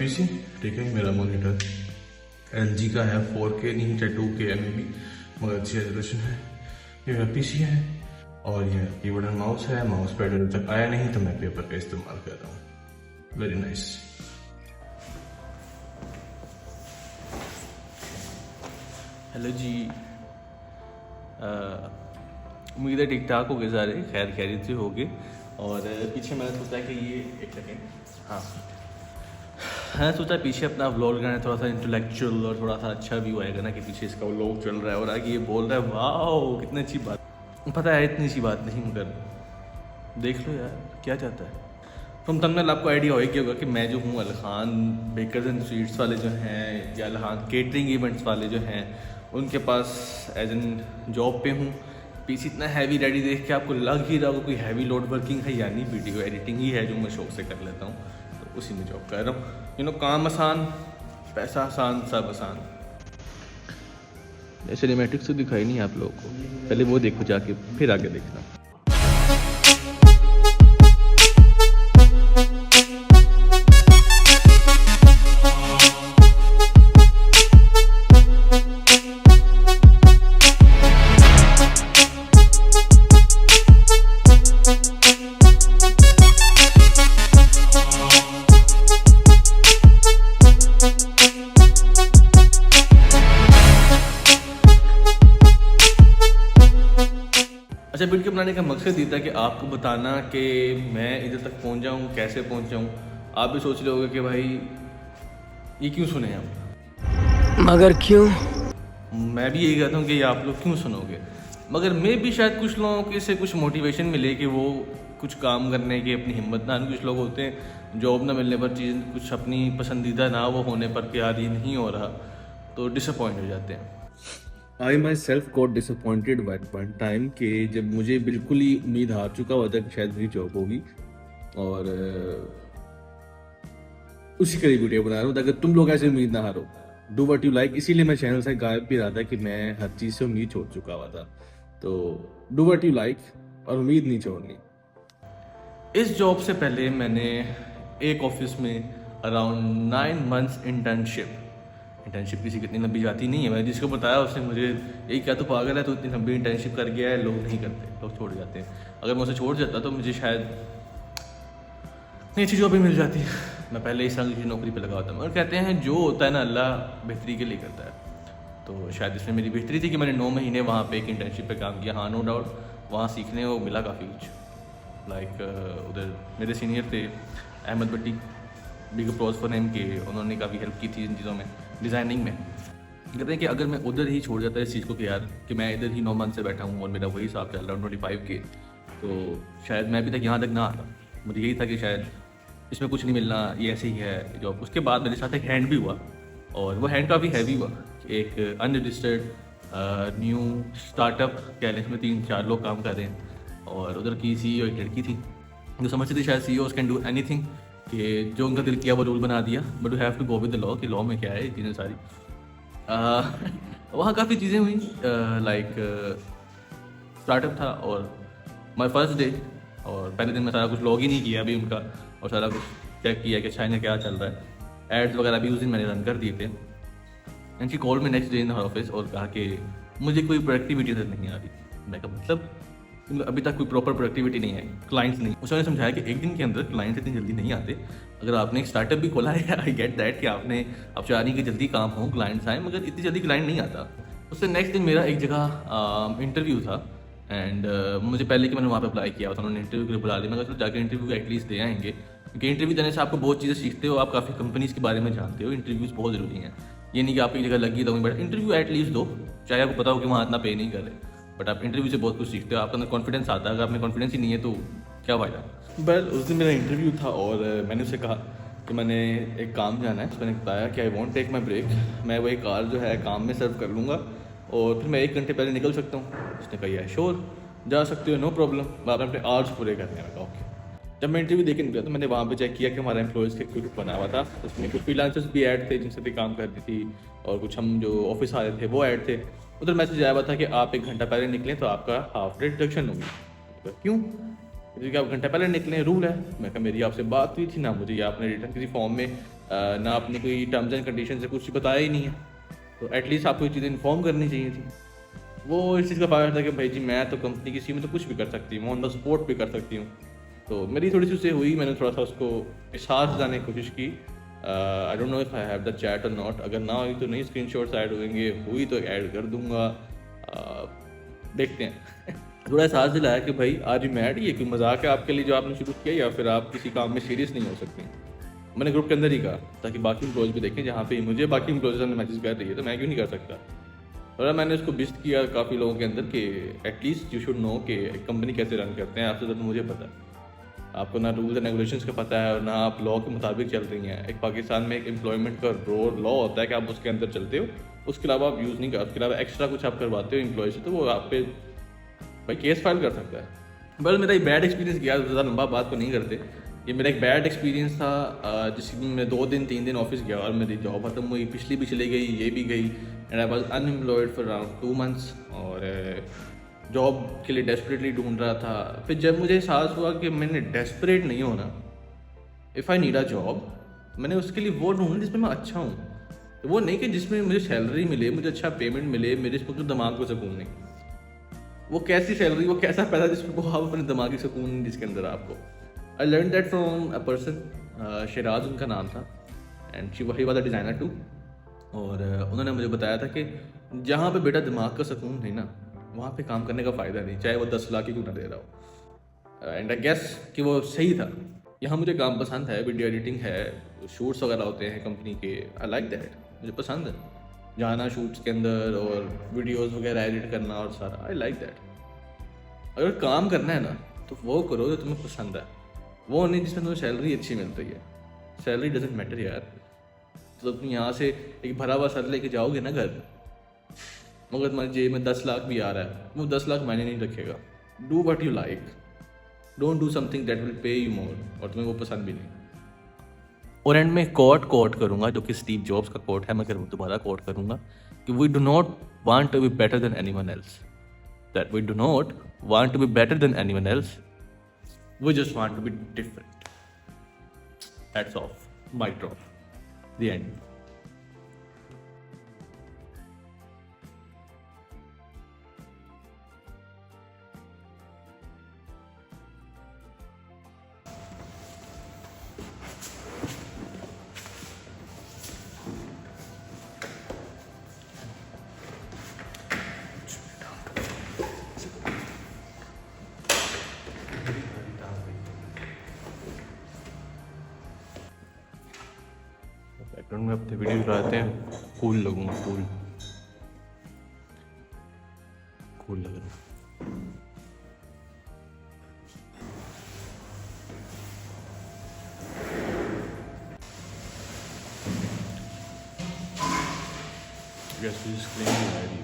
PC, ठीक है। मेरा मॉनिटर LG का है, 4K नहीं है, 2K में भी, मगर अच्छी रेजोल्यूशन है। ये मेरा पीसी है और ये कीबोर्ड एंड माउस है। माउस पैड अभी तक आया नहीं तो मैं पेपर का इस्तेमाल कर रहा हूँ। Very nice. हेलो जी, उम्मीद है ठीक ठाक हो गए सारे, खैर खैरियत से हो गए। और पीछे मैंने सोचा कि ये एक सेकेंड, हाँ मैंने सोचा पीछे अपना व्लॉग करना है, थोड़ा सा इंटेलेक्चुअल और थोड़ा सा अच्छा व्यू आएगा ना, कि पीछे इसका व्लॉग चल रहा है और आगे ये बोल रहा है वाह कितनी अच्छी बात। पता है इतनी अच्छी बात नहीं, मगर देख लो यार क्या चाहता है। तुम थंबनेल आपको आइडिया होगा कि मैं जो हूँ अलखान बेकर्स एंड स्वीट्स वाले जो हैं, या अलखान केटरिंग इवेंट्स वाले जो हैं, उनके पास एज एन जॉब पे हूँ। पीसी इतना हैवी रेडी देख के आपको लग ही रहा होगा कोई हैवी लोड वर्किंग है, यानी वीडियो एडिटिंग ही है जो मैं शौक से कर लेता हूँ, तो उसी में जॉब कर रहा हूँ। काम आसान, पैसा आसान, सब आसान। सिनेमैटिक्स तो दिखाई नहीं आप लोगों को, पहले वो देखो जाके, फिर आगे देखना। अच्छा, वीडियो बनाने का मकसद ये था कि आपको बताना कि मैं इधर तक पहुंच जाऊं, कैसे पहुंच जाऊं। आप भी सोच रहे होगे कि भाई ये क्यों सुने हम, मगर क्यों? मैं भी यही कहता हूं कि ये आप लोग क्यों सुनोगे, मगर मैं भी शायद कुछ लोगों के से कुछ मोटिवेशन मिले कि वो कुछ काम करने की अपनी हिम्मत ना। कुछ लोग होते हैं जॉब ना मिलने पर, चीज़ कुछ अपनी पसंदीदा ना वो होने पर कि यार ये नहीं हो रहा, तो डिसअपॉइंट हो जाते हैं। I myself got disappointed at one time, कि जब मुझे बिल्कुल ही उम्मीद हार चुका हुआ था कि शायद मेरी जॉब होगी, और उसी करीब वीडियो बना रहा हूँ ताकि तुम लोग ऐसे उम्मीद ना हारो। डू व्हाट यू लाइक, इसीलिए मैं चैनल से गायब भी रहा था कि मैं हर चीज़ से उम्मीद छोड़ चुका हुआ था। तो डू व्हाट यू लाइक और उम्मीद नहीं छोड़नी। इस जॉब से पहले मैंने एक ऑफिस में अराउंड 9 months इंटर्नशिप किसी कितनी लंबी जाती नहीं है। मैंने जिसको बताया उसने मुझे यही कहा, तो पागल है, तो इतनी लंबी इंटर्नशिप कर गया है। लोग नहीं करते, लोग छोड़ जाते हैं। अगर मैं उसे छोड़ जाता तो मुझे शायद नई अच्छी जॉब भी मिल जाती है। मैं पहले इस तरह की नौकरी पे लगा होता। और कहते हैं जो होता है ना अल्लाह बेहतरी के लिए करता है, तो शायद इसमें मेरी बेहतरी थी कि मैंने 9 महीने वहाँ पे एक इंटर्नशिप पे काम किया। हाँ, नो डाउट वहाँ सीखने को मिला काफ़ी कुछ। लाइक उधर मेरे सीनियर थे अहमद भट्टी, बिग अप्रॉज फॉर नेम के, उन्होंने काफ़ी हेल्प की थी इन चीज़ों में, डिज़ाइनिंग में। कहते हैं कि अगर मैं उधर ही छोड़ जाता इस चीज़ को कि यार कि मैं इधर ही 9 months से बैठा हूँ और मेरा वही हिसाब चल रहा है 25 के, तो शायद मैं अभी तक यहाँ तक ना आता। मुझे यही था कि शायद इसमें कुछ नहीं मिलना, ये ऐसे ही है जॉब। उसके बाद मेरे साथ एक हैंड भी हुआ, और वो हैंड काफ़ी हैवी हुआ। एक अनरजिस्टर्ड न्यू स्टार्टअप कह लें, इसमें 3-4 लोग काम कर रहे हैं, और उधर की CEO एक लड़की थी जो समझती थी शायद CEOs कैन डू एनीथिंग, कि जो उनका दिल किया वो रूल बना दिया, but you have to go with the law, कि लॉ में क्या है ये चीज़ें सारी। वहाँ काफ़ी चीज़ें हुई, लाइक स्टार्टअप था और माय फर्स्ट डे, और पहले दिन मैं सारा कुछ लॉग ही नहीं किया अभी उनका, और सारा कुछ चेक किया कि चाइना क्या चल रहा है। एड्स वगैरह भी उस दिन मैंने रन कर दिए थे। And she called me next day in her office और कहा कि मुझे कोई प्रोडक्टिविटी नहीं आ रही। मैं कहा मतलब अभी तक कोई प्रॉपर प्रोडक्टिविटी नहीं है, क्लाइंट्स नहीं। उसने समझाया कि एक दिन के अंदर क्लाइंट्स इतनी जल्दी नहीं आते। अगर आपने एक स्टार्टअप भी खोला है, आई गेट दैट कि आप चाह रही कि जल्दी काम हो, क्लाइंट्स आए, मगर इतनी जल्दी क्लाइंट नहीं आता। उससे नेक्स्ट दिन मेरा एक जगह इंटरव्यू था, एंड मुझे पहले कि मैंने वहाँ पे अप्लाई किया था, उन्होंने इंटरव्यू के लिए बुला लिया। मैं चलो जाकर इंटरव्यू एटलीस्ट दे आएंगे, क्योंकि इंटरव्यू देने से आपको बहुत चीज़ें सीखते हो, आप काफ़ी कंपनीज़ के बारे में जानते हो। इंटरव्यूज़ बहुत ज़रूरी हैं, ये नहीं कि आप एक जगह लगी तो बट इंटरव्यू एटलीस्ट दो, चाहे आपको पता हो कि वहाँ इतना पे नहीं कर रहे, बट आप इंटरव्यू से बहुत कुछ सीखते हो। आपके अंदर कॉन्फिडेंस आता है, अगर आप में कॉन्फिडेंस ही नहीं है तो क्या फ़ायदा। बट उस दिन मेरा इंटरव्यू था और मैंने उससे कहा कि मैंने एक काम जाना है। उसने बताया कि I won't take my break, मैं वही कार जो है काम में सर्व कर लूँगा और फिर मैं 1 घंटे पहले निकल सकता हूँ। उसने कहा यार श्योर जा सकते हो, नो प्रॉब्लम, आपने अपने आवर्स पूरे करने हैं। मैं कहा ओके। जब मैं इंटरव्यू देके निकला तो मैंने वहाँ पे चेक किया कि हमारा एम्प्लॉयज़ का ग्रुप बना हुआ था, उसमें कुछ फ्रीलांसर्स भी ऐड थे जिनसे भी काम करती थी, और कुछ हम जो ऑफिस आ रहे थे वो ऐड थे। उधर मैसेज आया हुआ था कि आप 1 घंटा पहले निकलें तो आपका हाफ डे डिडक्शन होगी। क्यों? क्योंकि आप घंटा पहले निकलें, रूल है। मैं कहा मेरी आपसे बात हुई थी ना, मुझे ये आपने रिटर्न किसी फॉर्म में ना आपने कोई टर्म्स एंड कंडीशन से कुछ बताया ही नहीं है, तो एटलीस्ट आपको ये चीज़ें इन्फॉर्म करनी चाहिए थी। वो इस चीज़ का फ़ायदा था कि भाई जी मैं तो कंपनी की सी में तो कुछ भी कर सकती हूँ, ऑन द स्पॉट भी कर सकती हूँ। तो मेरी थोड़ी सी उससे हुई, मैंने थोड़ा सा उसको एहसास दिलाने की कोशिश की। I don't know if I have the chat और नॉट, अगर ना हुई तो नहीं स्क्रीनशॉट्स ऐड होंगे, हुई तो ऐड कर दूंगा। देखते हैं। थोड़ा एहसास दिलाया कि भाई आज मैड ये कोई मजाक है आपके लिए जो आपने शुरू किया, या फिर आप किसी काम में सीरियस नहीं हो सकते। मैंने ग्रुप के अंदर ही कहा ताकि बाकी इम्प्लॉयज भी देखें, जहाँ पे मुझे बाकी इम्प्लॉयज ने मैसेज कर रही है तो मैं क्यों नहीं कर सकता। और मैंने उसको बिस्ट किया काफ़ी लोगों के अंदर कि एटलीस्ट यू शुड नो कि कंपनी कैसे रन करते हैं, आपसे तो मुझे पता है। आपको ना रूल्स एंड रेगुलेशंस का पता है और ना आप लॉ के मुताबिक चल रही हैं। एक पाकिस्तान में एक एम्प्लॉयमेंट का लॉ होता है कि आप उसके अंदर चलते हो, उसके अलावा आप यूज़ नहीं कर, उसके अलावा एक्स्ट्रा कुछ आप करवाते हो एम्प्लॉय से तो वो आप पे भाई केस फाइल कर सकता है। बस मेरा एक बैड एक्सपीरियंस गया, ज़्यादा लंबा बात को नहीं करते। ये मेरा एक बैड एक्सपीरियंस था जिसमें मैं 2 दिन 3 दिन ऑफिस गया और मेरी जॉब खत्म हुई, पिछली भी चली गई, ये भी गई, and I was unemployed for around 2 months और जॉब के लिए डेस्परेटली ढूंढ रहा था। फिर जब मुझे एहसास हुआ कि मैंने डेस्परेट नहीं होना, if I need a job, मैंने उसके लिए वो ढूंढना जिसमें मैं अच्छा हूँ, वो नहीं कि जिसमें मुझे सैलरी मिले, मुझे अच्छा पेमेंट मिले, मेरे इसमें दिमाग को सुकून नहीं। वो कैसी सैलरी, वो कैसा पैसा जिसमें वो आप अपने दिमागी सुकून नहीं जिसके अंदर आपको। I learn that from a person, Sharaz उनका नाम था, and she he was a designer too. और उन्होंने मुझे बताया था कि जहाँ पे बेटा दिमाग का सुकून नहीं ना, वहाँ पे काम करने का फ़ायदा नहीं, चाहे वो 10 लाख ही क्यों ना दे रहा हो। एंड आई गेस कि वो सही था। यहाँ मुझे काम पसंद है, वीडियो एडिटिंग है, शूट्स वगैरह होते हैं कंपनी के, आई लाइक दैट, मुझे पसंद है जाना शूट्स के अंदर और वीडियोस वगैरह एडिट करना और सारा, आई लाइक दैट। अगर काम करना है ना तो वो करो जो तुम्हें पसंद है, वो नहीं जिसमें तुम्हें सैलरी अच्छी मिल रही है। सैलरी डजेंट मैटर यार। तो तुम यहाँ से एक भरा हुआ सर लेके जाओगे ना घर, मगर तुम्हारी जेब में 10 लाख भी आ रहा है, वो 10 लाख मायने नहीं रखेगा। Do what you like, don't do something that will pay you more, और तुम्हें वो पसंद भी नहीं। और एंड में कोट करूँगा जो कि स्टीव जॉब्स का कोट है, मैं दोबारा कोट करूँगा कि we do not want to be better than anyone else, that we do not want to be better than anyone else, we just want to be different. That's off, mic drop, the end. Background में अपने video चलाते हैं, cool लगूंगा, cool लग रहा है। Yes, this is clean.